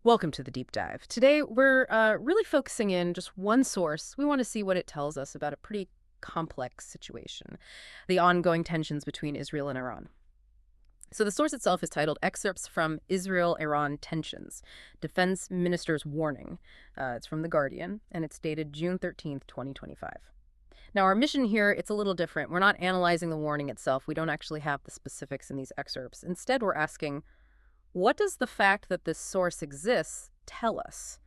Welcome to the deep dive. Today, we're really focusing in just one source. We want to see what it tells us about a pretty complex situation, the ongoing tensions between Israel and Iran. So the source itself is titled Excerpts from Israel-Iran Tensions, Defense Minister's Warning. It's from The Guardian, and it's dated June 13th, 2025. Now, our mission here, it's a little different. We're not analyzing the warning itself. We don't actually have the specifics in these excerpts. Instead, we're asking, what does the fact that this source exists tell us?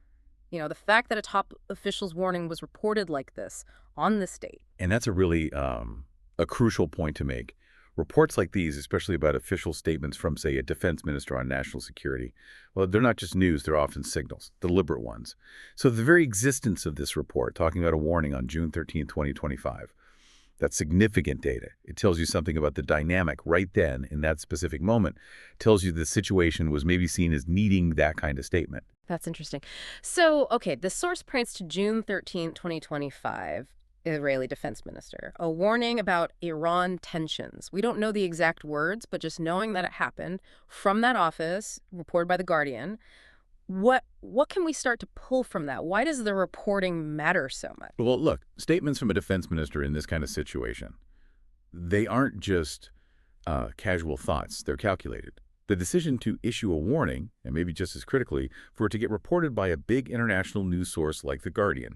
The fact that a top official's warning was reported like this on this date. And that's a really a crucial point to make. Reports like these, especially about official statements from, say, a defense minister on national security, well, they're not just news, they're often signals, deliberate ones. So the very existence of this report, talking about a warning on June 13th, 2025, that's significant data. It tells you something about the dynamic right then in that specific moment. It tells you the situation was maybe seen as needing that kind of statement. That's interesting. So, okay, the source points to June 13th, 2025, Israeli defense minister, a warning about Iran tensions. We don't know the exact words, but just knowing that it happened from that office, reported by The Guardian, what can we start to pull from that? Why does the reporting matter so much? Well, look, statements from a defense minister in this kind of situation, they aren't just casual thoughts. They're calculated. The decision to issue a warning, and maybe just as critically, for it to get reported by a big international news source like The Guardian,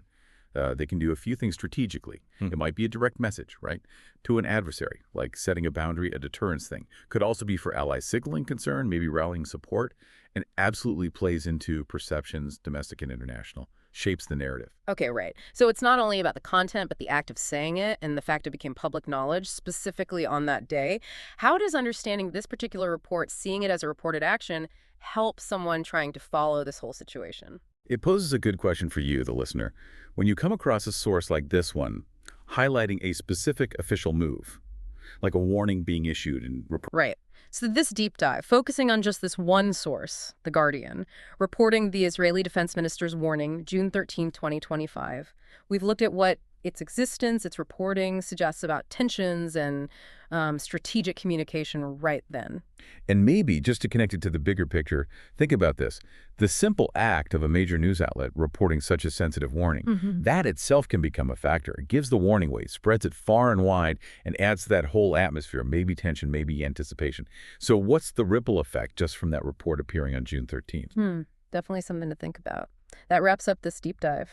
they can do a few things strategically. It might be a direct message, right, to an adversary, like setting a boundary, a deterrence thing. Could also be for allies signaling concern, maybe rallying support, and absolutely plays into perceptions, domestic and international, shapes the narrative. Okay, right. So it's not only about the content, but the act of saying it and the fact it became public knowledge specifically on that day. How does understanding this particular report, seeing it as a reported action, help someone trying to follow this whole situation? It poses a good question for you, the listener. When you come across a source like this one, highlighting a specific official move, like a warning being issued and Right. So this deep dive, focusing on just this one source, The Guardian, reporting the Israeli defense minister's warning, June 13th, 2025, we've looked at what its existence, its reporting suggests about tensions and strategic communication right then. And maybe, just to connect it to the bigger picture, think about this. The simple act of a major news outlet reporting such a sensitive warning, that itself can become a factor. It gives the warning weight, spreads it far and wide, and adds to that whole atmosphere, maybe tension, maybe anticipation. So what's the ripple effect just from that report appearing on June 13th? Definitely something to think about. That wraps up this deep dive.